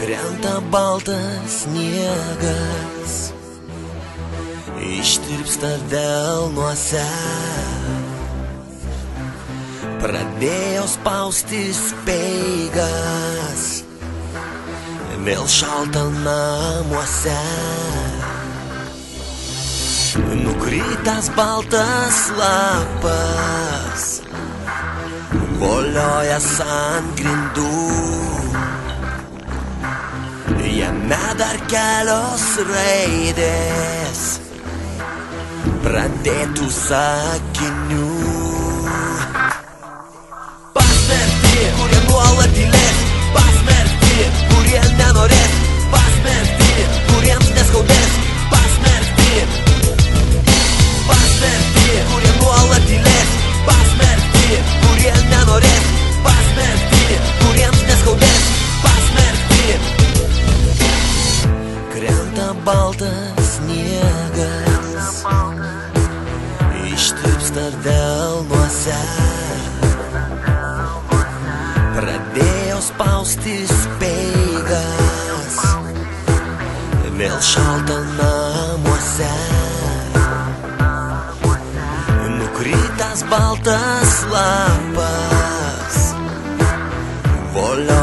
Krenta baltas sniegas, ištirpsta delnuose, pradėjo spausti speigas, vėl šalta namuose. Nukritęs baltas lapas, voliojas ant grindų, jame dar kelios raidės pradėtų sakinių. Pasmerkti, kurie nuolat tylės, pasmerkti, kurie nenorės, pasmerkti, kuriems neskaudės, pasmerkti, kurie nuolat tylės, pasmerkti, kurie nenorės, pasmerkti, kuriems neskaudės, pasmerkti. Krenta baltas sniegas, ištirpsta delnuose, pradėjo spausti speigas, vėl šalta namuose. Nukritęs baltas lapas, volio